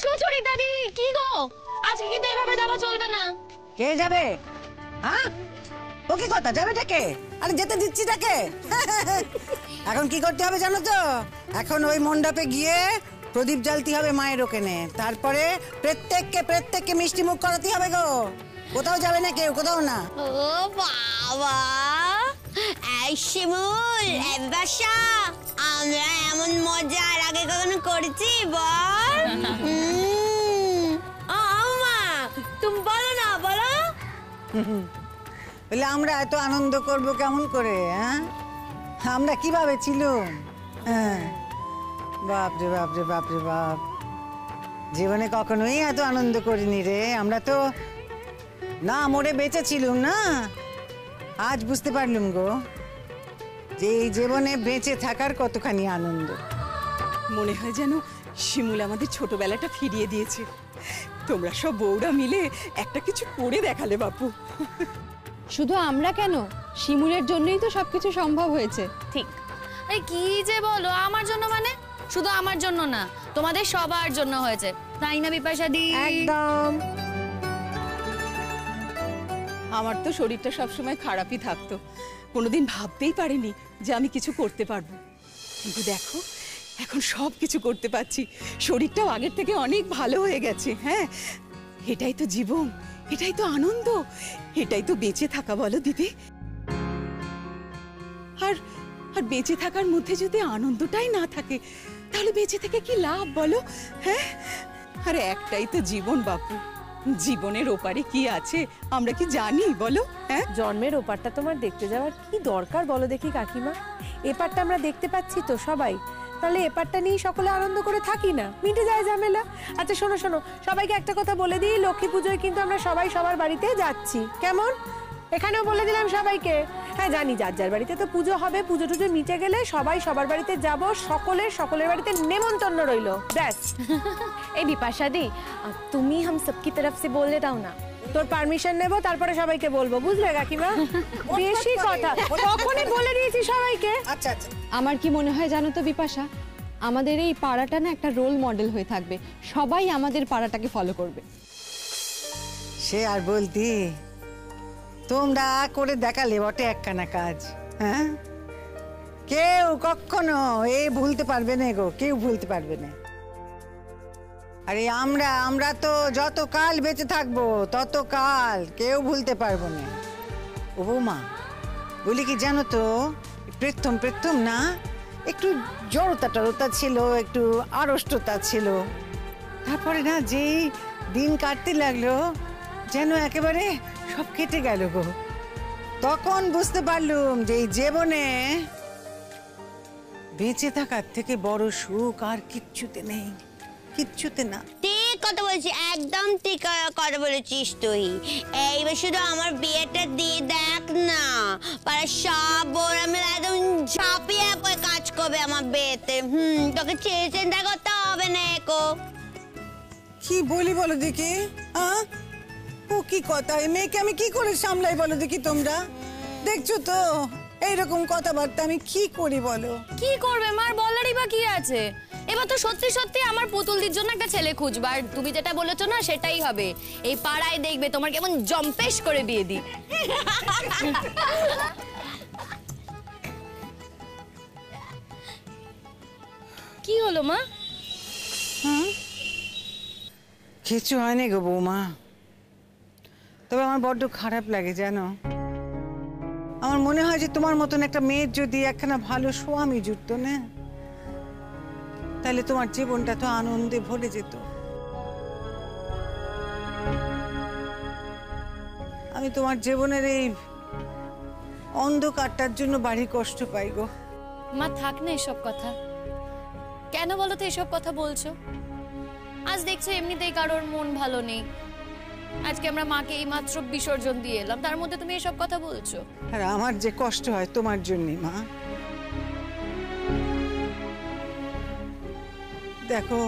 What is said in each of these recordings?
সুচরিতা দি, কি গো আজকে কিন্তু এভাবে যাওয়া চলবে না। কে যাবে? হ্যাঁ, ও কি কথা, যাবে ডেকে? আরে যেতে দিচ্ছি তাকে। এখন কি করতে হবে জানো তো? এখন ওই মণ্ডপে গিয়ে প্রদীপ জ্বালতে হবে মায়ের ওখানে, তারপরে প্রত্যেককে মিষ্টি মুখ করাতে হবে গো। কোথাও যাবে না কেউ, কোথাও না। ও বাবা, এই শিমুল, এই বাসা, আমরা এমন মজা আর আগে কখনো করেছি বল? আমা, তুমি বলো না, বলো। বলে আমরা এত আনন্দ করব কেমন করে? হ্যাঁ, আমরা কিভাবে ছিলাম? হ্যাঁ, বাপরে বাপরে বাপরে বাপ, জীবনে কখনোই এত আনন্দ করিনি রে। আমরা তো না মরে বেঁচে ছিলুম না, আজ বুঝতে পারলুম গো যে এই জীবনে বেঁচে থাকার কতখানি আনন্দ। মনে হয় যেন শিমুল আমাদের ছোটবেলাটা ফিরিয়ে দিয়েছে। তোমরা সব বউরা মিলে একটা কিছু করে দেখালে বাপু। শুধু আমরা কেন, শিমুলের জন্যই তো সবকিছু সম্ভব হয়েছে। ঠিক। এই কি যে বলো, আমার জন্য মানে? শুধু আমার জন্য না, তোমাদের সবার জন্য হয়েছে, তাই না বিপাশা দি? একদম। আমার তো শরীরটা সবসময় খারাপই থাকতো, কোনোদিন ভাবতেই পারিনি যে আমি কিছু করতে পারবো। কিন্তু দেখো, এখন সব কিছু করতে পারছি, শরীরটাও আগের থেকে অনেক ভালো হয়ে গেছে। হ্যাঁ, এটাই তো জীবন, এটাই তো আনন্দ, এটাই তো বেঁচে থাকা, বলো দিদি? আর আর বেঁচে থাকার মধ্যে যদি আনন্দটাই না থাকে, তাহলে বেঁচে থেকে কি লাভ বলো? হ্যাঁ, আর একটাই তো জীবন বাপু, জীবনের ওপারে কি আছে আমরা কি জানি বলো? হ্যাঁ, জন্মের ওপারটা তোমার দেখতে যাওয়ার কি দরকার বলো দেখি কাকিমা? এপারটা আমরা দেখতে পাচ্ছি তো সবাই, তাহলে এপারটা নিয়ে সকলে আনন্দ করে থাকি না, মিটে যায় ঝামেলা। আচ্ছা শোনো শোনো, সবাইকে একটা কথা বলে দিই, লক্ষ্মী পুজোয় কিন্তু আমরা সবাই সবার বাড়িতে যাচ্ছি, কেমন? এখানেও বলে দিলাম সবাইকে। হ্যাঁ জানি যার যার বাড়িতে তো পুজো হবে, পুজো টুজো মিটে গেলে সবাই সবার বাড়িতে যাব, সকলের বাড়িতে নেমন্তন্ন রইলো, ব্যাস। এই বিপাশা দি, তুমি हम सबकी तरफ से बोले दाও না। তোর পারমিশন নেব, তারপরে সবাইকে বলবো, বুঝলে কাকিমা? বেশি কথা, তখনই বলে দিয়েছি সবাইকে। আচ্ছা আচ্ছা, আমার কি মনে হয় জানো তো বিপাশা, আমাদের এই পাড়াটা না একটা রোল মডেল হয়ে থাকবে, সবাই আমাদের পাড়াটাকে ফলো করবে। সে আর বলতি, তোমরা করে দেখালে বটে একখানা কাজ। হ্যাঁ, কেউ কখনো এ ভুলতে পারবে না গো, কেউ ভুলতে পারবে না। আরে আমরা তো যত কাল বেঁচে থাকবো তত কাল কেউ ভুলতে পারবো না। ও বৌমা, বলি কি জানো তো, প্রথম না একটু জড়তা ছিল, একটু আড়ষ্টতা ছিল, তারপরে না যেই দিন কাটতে লাগলো যেন একেবারে সব কেটে গেল গো। তখন বুঝতে পারলুম যে এই জীবনে বেঁচে থাকার থেকে বড় সুখ আর কিচ্ছুতে নেই, কিচ্ছুতে না। ঠিক কথা বলছিস, একদম ঠিক কথা বলেছিস তুই। এইবার শুধু আমার বিয়েটা দিয়ে দেখ না, পাড়ার সব বউরা মিলে একদম ঝাঁপিয়ে পড়ে কাজ করবে আমার বিয়েতে। তোকে চিন্তা করতে হবে না একো। কি বলি বলো দেখি? হ্যাঁ, ও কি কথা, এই মেয়েকে আমি কি করে সামলাই বলো দেখি? তোমরা দেখছো তো এইরকম কথাবার্তা আমি কি করি বলো? কি করবে মার, বলারই বা কি আছে? এবার তো সত্যি সত্যি আমার পুতুলদির জন্য একটা ছেলে খুঁজবা, আর তুমি যেটা বলেছো না সেটাই হবে। এই পাড়ায় দেখবে তোমার কেমন জম্পেশ করে বিয়ে দিই। কি হলো মা? কিছু হয়নি গো বৌমা, তবে আমার বড্ড খারাপ লাগে জানো। আমার মনে হয় যে তোমার মতন একটা মেয়ের যদি একখানা ভালো স্বামী জুটতো না, তাহলে তোমার জীবনটা তো আনন্দে ভরে যেত। আমি তোমার জীবনের এই অন্ধকারটার জন্য বাড়ি কষ্ট পাই গো। মা থাক না এসব কথা, কেন বলো তো এসব কথা বলছো? আজ দেখছো এমনিতেই কারোর মন ভালো নেই, আজকে আমরা মাকে এইমাত্র বিসর্জন দিয়ে এলাম, তার মধ্যে তুমি এসব কথা বলছো? আর আমার যে কষ্ট হয় তোমার জন্যই মা। দেখো,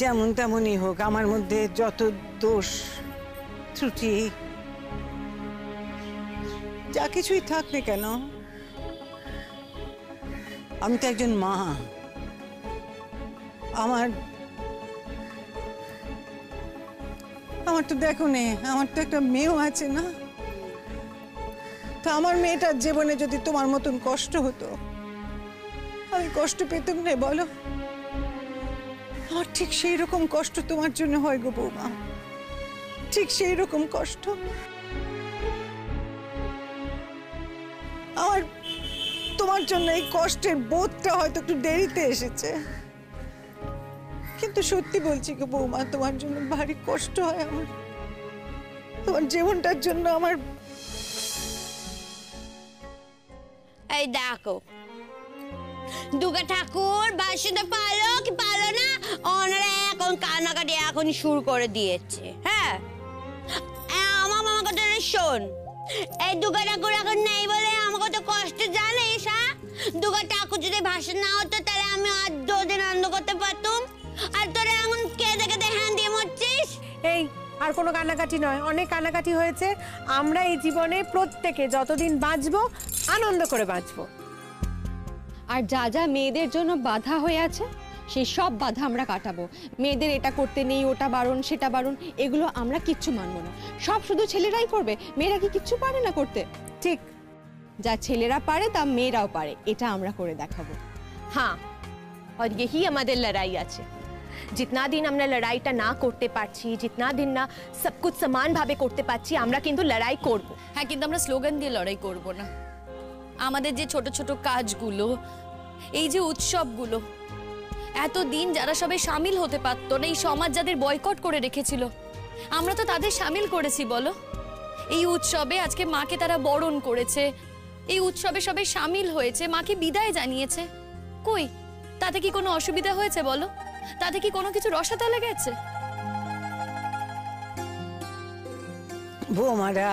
যেমন তেমনই হোক, আমার মধ্যে যত দোষ ত্রুটি যা কিছুই থাক না কেন, আমি তো একজন মা। আমার আমার তো দেখো নে, আমার তো একটা মেয়েও আছে না। তো আমার মেয়েটার জীবনে যদি তোমার মতন কষ্ট হতো, আমি কষ্ট পেতাম না বলো? আমার ঠিক সেই রকম কষ্ট তোমার জন্য হয় গো বৌমা, ঠিক সেই রকম কষ্ট। আমার তোমার জন্য এই কষ্টের বোধটা হয়তো একটু দেরিতে এসেছে, কিন্তু সত্যি বলছি গো বৌমা, তোমার জন্য ভারী কষ্ট হয় আমার, তোমার জীবনটার জন্য আমার। এই দেখো দুর্গা ঠাকুর ভাষণটা পারলো কি পারলো না, ওনারা এখন কান্নাকাটি এখন শুরু করে দিয়েছে। হ্যাঁ আমার মামা কথা শোন, এই দুর্গা ঠাকুর এখন নেই বলে আমার কত কষ্ট জানিস? হ্যাঁ, দুর্গা ঠাকুর যদি ভাষণ না হতো তাহলে আমি আর 2 দিন আনন্দ করতে পারতাম, আর তোরা এখন কেঁদে কেঁদে হ্যাঁ দিয়ে মরছিস। এই আর কোনো কান্নাকাটি নয়, অনেক কান্নাকাটি হয়েছে। আমরা এই জীবনে প্রত্যেকে যতদিন বাঁচবো আনন্দ করে বাঁচবো। আর যা যা মেয়েদের জন্য বাধা হয়ে আছে সেই সব বাধা আমরা কাটাবো। মেয়েদের এটা করতে নেই, ওটা বারণ, সেটা বারণ, এগুলো আমরা কিচ্ছু মানবো না। সব শুধু ছেলেরাই করবে, মেয়েরা কি কিচ্ছু পারে না করতে? ঠিক, যা ছেলেরা পারে তা মেয়েরাও পারে, এটা আমরা করে দেখাবো। हाँ और यही हमारे लड़ाई আছে। जितना दिन আমরা লড়াইটা না করতে পারছি, जितना दिन না সব कुछ समान ভাবে করতে পারছি, আমরা কিন্তু লড়াই করব। হ্যাঁ, কিন্তু আমরা স্লোগান দিয়ে লড়াই করব না। আমাদের যে ছোট ছোট কাজগুলো, এই যে উৎসবগুলো, এতদিন যারা সবাই সামিল হতে পারতো না, এই সমাজ যাদের বয়কট করে রেখেছিল, আমরা তো তাদের সামিল করেছি বলো। এই উৎসবে আজকে মাকে তারা বরণ করেছে, এই উৎসবে সবাই সামিল হয়েছে, মাকে বিদায় জানিয়েছে। কই তাতে কি কোনো অসুবিধা হয়েছে বলো? তাতে কি কোনো কিছু রসাতলে গেছে? বৌমারা,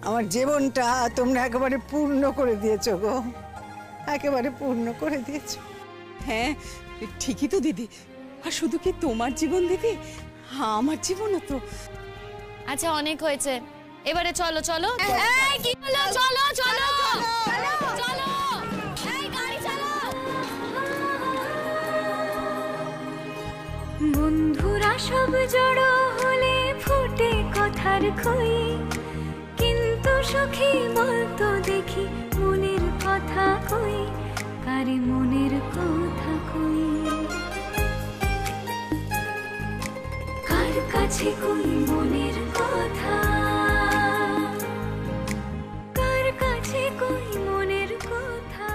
আমার জীবনটা তোমরা একেবারে পূর্ণ করে দিয়েছো গো, একেবারে পূর্ণ করে দিয়েছো। হ্যাঁ ঠিকই তো দিদি। আর শুধু কি তোমার জীবন দিদি, হ্যাঁ আমার জীবনও তো। আচ্ছা অনেক হয়েছে, এবারে চলো চলো। এই কি হলো? চলো চলো চলো, এই গাড়ি চালাও। বন্ধুরা সব জড়ো হলে ফুটে কথার খই, কিন্তু সখী বলতো দেখি মনের কথা কই, কারে মনের কথা কই, কার কাছে কই মনের কথা, কার কাছে কই মনের কথা।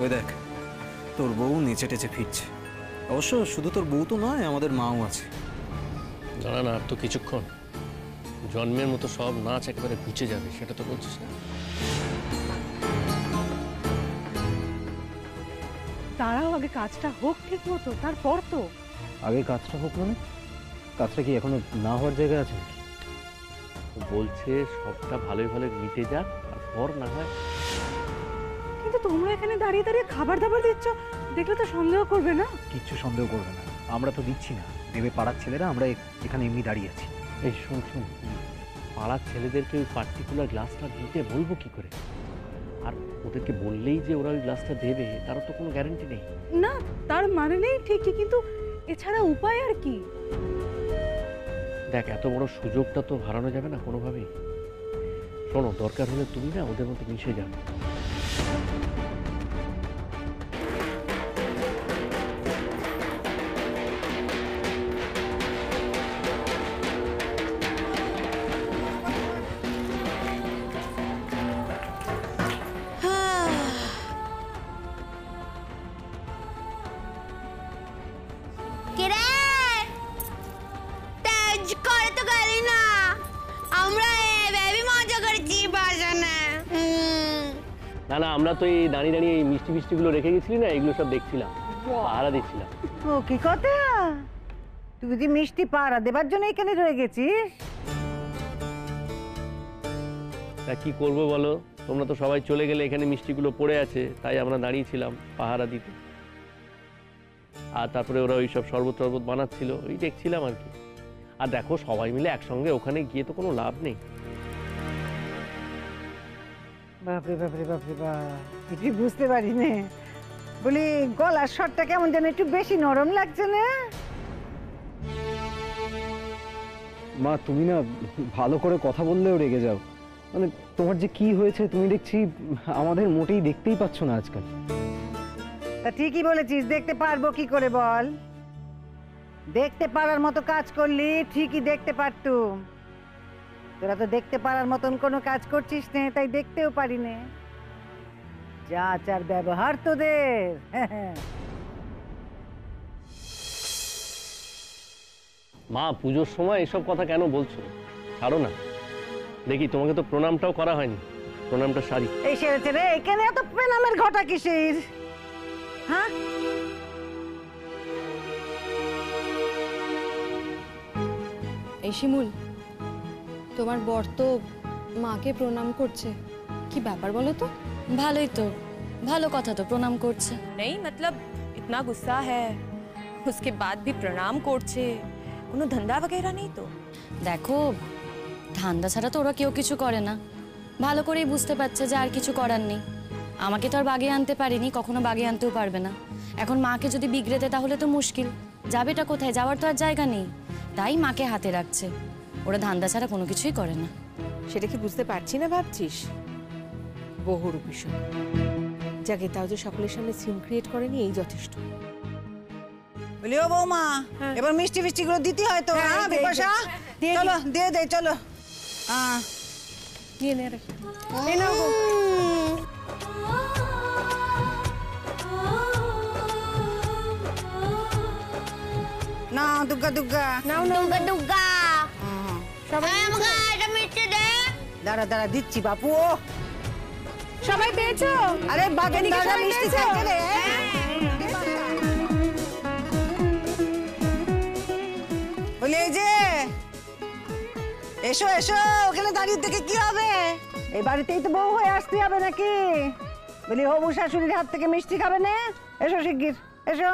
ওই দেখ, তোর বউ নেচে টেচে ফিরছে। অবশ্য শুধু তোর বউ তো নয়, আমাদের মাও আছে। জানা না, আর তো কিছুক্ষণ জন্মের মতো সব নাচ একেবারে ঘুচে যাবে, সেটা তো বলছিস না? তারাও আগে কাজটা হোক ঠিক মতো, তারপর তো। আগে কাজটা হোক মানে? কাজটা কি এখনো না হওয়ার জায়গায় আছে নাকি? বলছে সবটা ভালোই ভালো মিটে যাক, তারপর না হয়। কিন্তু তোমরা এখানে দাঁড়িয়ে দাঁড়িয়ে খাবার দাবার দিচ্ছ, দেখলে তো সন্দেহ করবে না? কিচ্ছু সন্দেহ করবে না, আমরা তো দিচ্ছি না, দেবে পাড়ার ছেলেরা, আমরা এখানে এমনি দাঁড়িয়ে আছি। এই শুন শুন, পাড়ার ছেলেদেরকে ওই পার্টিকুলার গ্লাসটা দিতে বলবো কি করে? আর ওদেরকে বললেই যে ওরা ওই গ্লাসটা দেবে তার তো কোনো গ্যারান্টি নেই। না, তার মানে নেই ঠিকই, কিন্তু এছাড়া উপায় আর কি? দেখ, এত বড় সুযোগটা তো হারানো যাবে না কোনোভাবেই। শোনো, দরকার হলে তুমি না ওদের মধ্যে মিশে যাবে। করে তো গেলি না, আমরা বেবি মজা করেছি বাসনে। না না, আমরা তো এই দাঁড়িয়ে দাঁড়িয়ে এই মিষ্টি মিষ্টিগুলো রেখে গেছিলি না, এগুলো সব দেখছিলাম, পাহারা দেখছিলাম। ও কি কথা, তুই বুঝি মিষ্টি পাহারা দেবার জন্য এখানে রয়ে গেছিস? তা কি করবো বলো, তোমরা তো সবাই চলে গেলে এখানে মিষ্টিগুলো পড়ে আছে, তাই আমরা দাঁড়িয়েছিলাম পাহারা দিতে। আর তারপরে ওরা ওই সব শরবত টরবত বানাচ্ছিল, ওই দেখছিলাম আর কি। আর দেখো সবাই মিলে একসঙ্গে ওখানে গিয়ে তো কোনো লাভ নেই। বাপরে বাপরে বাপরে বাপ, কিছু বুঝতে পারি না। বলি গলার স্বরটা কেমন যেন একটু বেশি নরম লাগছে না? মা তুমি না ভালো করে কথা বললেও রেগে যাও। মানে তোমার যে কি হয়েছে তুমি দেখছি আমাদের মোটেই দেখতেই পাচ্ছ না আজকাল। তা ঠিকই বলেছিস, দেখতে পারবো কি করে বল? দেখতে পারার মতো কাজ করলি ঠিকই দেখতে পারতুম। তোরা তো দেখতে পারার মতন কোনো কাজ করছিস না, তাই দেখতেও পারি না। যা আচার ব্যবহার তোদের। মা পুজোর সময় এসব কথা কেন বলছো? ছাড়ো না, দেখি তোমাকে তো প্রণামটাও করা হয়নি, প্রণামটা সারি। এই সেরেছে রে, এখানে এত প্রণামের ঘটা কিসের? হ্যাঁ এই শিমুল, তোমার বর তো মাকে প্রণাম করছে, কি ব্যাপার বলো তো? ভালোই তো, ভালো কথা তো, প্রণাম করছে। नहीं मतलब इतना गुस्सा है, उसके बाद भी प्रणाम করছে, কোনো ধন্দা वगैरह नहीं तो? দেখো, ধান্দা ছাড়া তো ওরা কেউ কিছু করে না। ভালো করেই বুঝতে পারছে যে আর কিছু করার নেই। আমাকে তো আর বাগিয়ে আনতে পারিনি, কখনো বাগিয়ে আনতেও পারবে না। এখন মাকে যদি বিগড়ে দেয় তাহলে তো মুশকিল, যাবেটা কোথায়? যাওয়ার তো আর জায়গা নেই, তাই মাকে হাতে রাখছে। ওরা ধান্দা ছাড়া কোনো কিছুই করে না। সেটা কি বুঝতে পারছি না ভাবছিস? বহুরূপী সব, যাকে তাও যে সকলের সামনে সিন ক্রিয়েট করেনি, এই যথেষ্ট। বলি ও বৌমা, এবার মিষ্টি মিষ্টি গুলো দিতে হয় তো। হ্যাঁ বিপাশা, চলো দিয়ে দে, চলো। হ্যাঁ নিয়ে নে রাখি, এই নাও গো। না দুর্গা দুর্গা, নাও নাও দুর্গা দুর্গা, সবাই আমাকে এটা মিষ্টি দে। দাঁড়া দাঁড়া দিচ্ছি বাপু। ও সবাই পেয়েছো? আরে বাগান এদিকে দাদা সবাই মিষ্টি পেয়েছো? খাচ্ছে রে। বলি এই যে এসো এসো, ওখানে দাঁড়িয়ে থেকে কি হবে? এই বাড়িতেই তো বউ হয়ে আসতে হবে নাকি? বলি হবু শাশুড়ির হাত থেকে মিষ্টি খাবে না? এসো শিগগির এসো।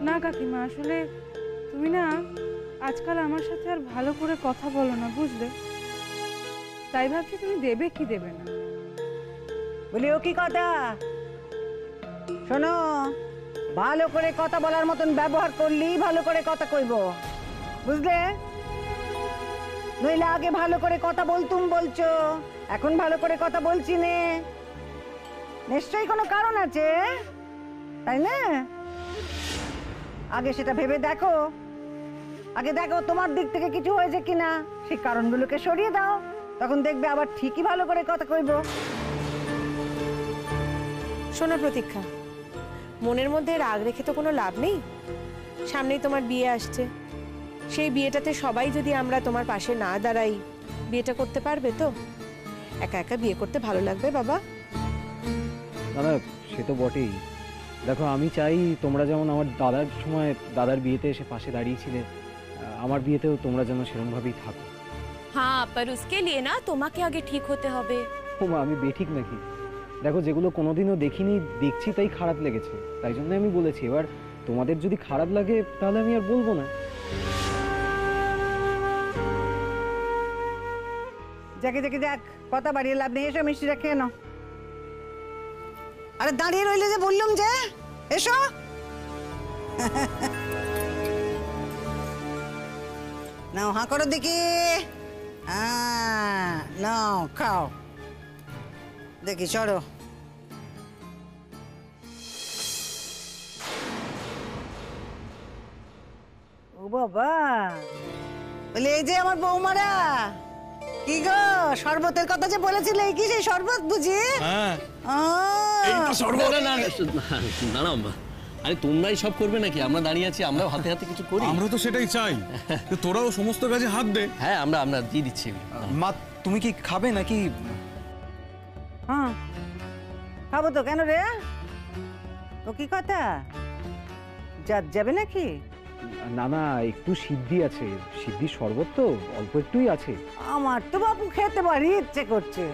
না কাকিমা, আসলে তুমি না আজকাল আমার সাথে আর ভালো করে কথা বলো না, বুঝলে? তাই ভাবছি তুমি দেবে কি দেবে না। বলি ও কি কথা? শোনো, ভালো করে কথা বলার মতন ব্যবহার করলেই ভালো করে কথা কইব, বুঝলে? নইলে আগে ভালো করে কথা বলতুম বলছো, এখন ভালো করে কথা বলছি নে। নিশ্চয়ই কোনো কারণ আছে, তাই না? আগে সেটা ভেবে দেখো, আগে দেখো তোমার দিক থেকে কিছু হয়েছে কিনা, সেই কারণগুলোকে সরিয়ে দাও, তখন দেখবে আবার ঠিকই ভালো করে কথা কইব। শোনো প্রতীক্ষা, মনের মধ্যে রাগ রেখে তো কোনো লাভ নেই। সামনেই তোমার বিয়ে আসছে, সেই বিয়েটাতে সবাই যদি আমরা তোমার পাশে না দাঁড়াই, বিয়েটা করতে পারবে তো? একা একা বিয়ে করতে ভালো লাগবে বাবা? না না, সে তো বটেই। দেখো আমি চাই তোমরা যেমন আমার দাদার সময় দাদার বিয়েতে এসে পাশে দাঁড়িয়েছিলে, আমার বিয়েতেও তোমরা যেন সেরকমভাবেই থাকো। हाँ पर उसके लिए ना তোমাকে আগে ঠিক হতে হবে। ও মা, আমি বেঠিক নাকি? দেখো যেগুলো কোনোদিনও দেখিনি দেখছি তাই খারাপ লেগেছে, তাই জন্য আমি বলেছি। এবার তোমাদের যদি খারাপ লাগে তাহলে আমি আর বলবো না। যাকে যাকে যাক, কথা বাড়িয়ে লাভ নেই। এসো মিষ্টিটা খেয়ে নাও। আরে দাঁড়িয়ে রইলে যে বললাম যে এসো। নাও হাঁ করো দেখি। নাও খাও দেখি, চলো। ও বাবা, বলে এই যে আমার বৌমারা, কি গো শরবতের কথা যে বলেছিলে, কি সেই শরবত বুঝি? হ্যাঁ, ও এই তো শরবত। না না না, আরে তোমরাই সব করবে নাকি? আমরা দাঁড়িয়ে আছি, আমরাও হাতে হাতে কিছু করি। আমরা তো সেটাই চাই, তোরাও সমস্ত কাজে হাত দে। হ্যাঁ, আমরা দিয়ে দিচ্ছি। মা তুমি কি খাবে নাকি? হ্যাঁ খাবো তো, কেন রে? ও কি কথা, যাবে নাকি? না না, একটু সিদ্ধি আছে, সিদ্ধির শরবত তো অল্প একটুই আছে। আমার তো বাপু খেতে পারি ইচ্ছে করছে,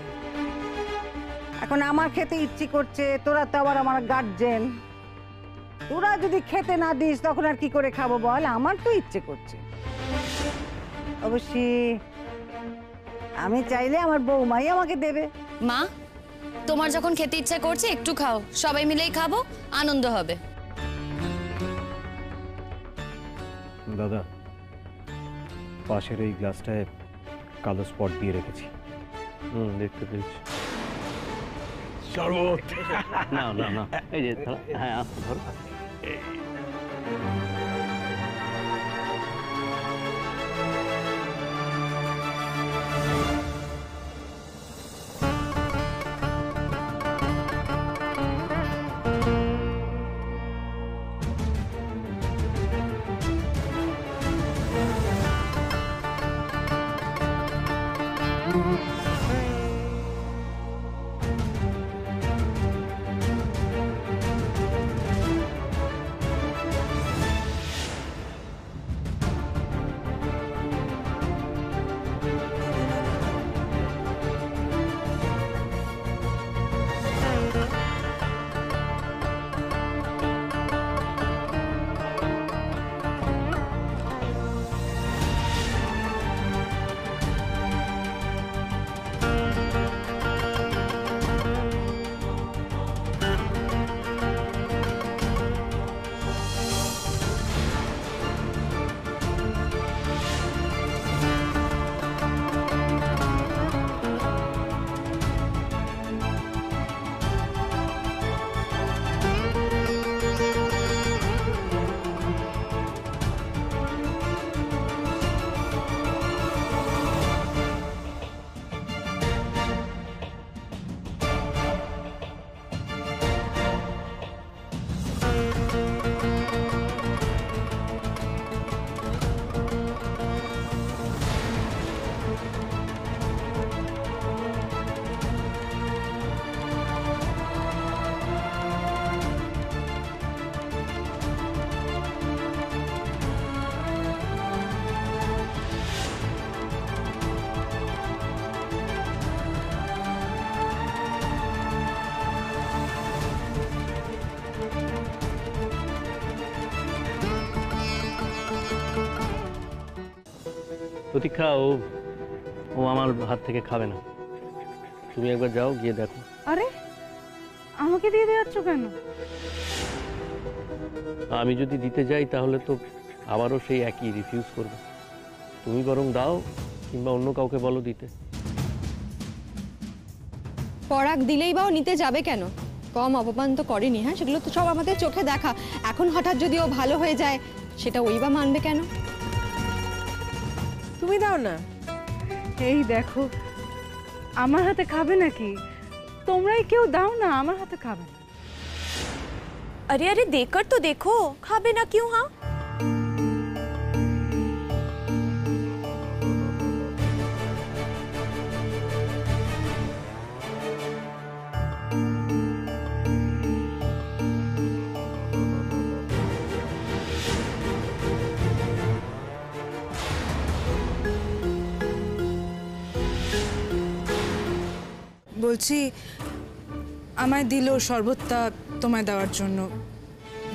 এখন আমার খেতে ইচ্ছে করছে, তোরা তো আবার আমার গার্জেন, তোরা যদি খেতে না দিস তখন আর কি করে খাবো বল? আমার তো ইচ্ছে করছে। অবশ্যই আমি চাইলে আমার বৌমাই আমাকে দেবে। মা, তোমার যখন খেতে ইচ্ছা করছে একটু খাও, সবাই মিলেই খাবো, আনন্দ হবে। দাদা, পাশের এই গ্লাসটায় কালো স্পট দিয়ে রেখেছি। দেখতে পেয়েছি। শরবত না না না, এই যে হ্যাঁ আস্তে ধরো। প্রতীক্ষা, ও আমার হাত থেকে খাবে না। তুমি একবার যাও, গিয়ে দেখো। আরে আমাকে দিয়ে যাচ্ছ কেন? আমি যদি দিতে যাই তাহলে তো আবারও সেই একই রিফিউজ করবে। তুমি বরং দাও, কিংবা অন্য কাউকে বলো দিতে। পরাগ দিলেই বা ও নিতে যাবে কেন? কম অপমান তো করেনি। হ্যাঁ, সেগুলো তো সব আমাদের চোখে দেখা। এখন হঠাৎ যদি ও ভালো হয়ে যায়, সেটা ওই বা মানবে কেন? তুমি দাও না। এই দেখো, আমার হাতে খাবে নাকি? তোমরাই কেউ দাও না, আমার হাতে খাবে না। अरे अरे देकर तो देखो, खाबे ना क्यों? हाँ বলছি, আমায় দিল শরবতটা তোমায় দেওয়ার জন্য,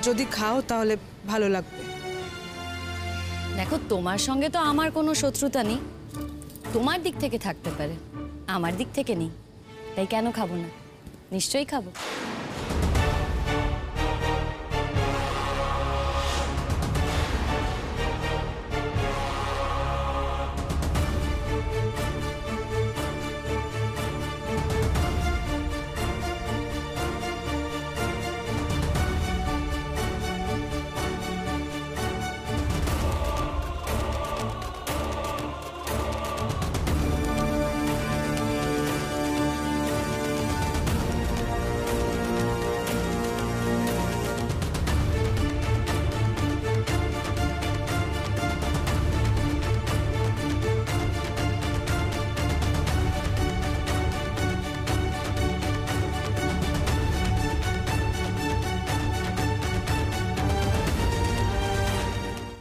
যদি খাও তাহলে ভালো লাগবে। দেখো, তোমার সঙ্গে তো আমার কোনো শত্রুতা নেই, তোমার দিক থেকে থাকতে পারে, আমার দিক থেকে নেই, তাই কেন খাবো না? নিশ্চয়ই খাবো।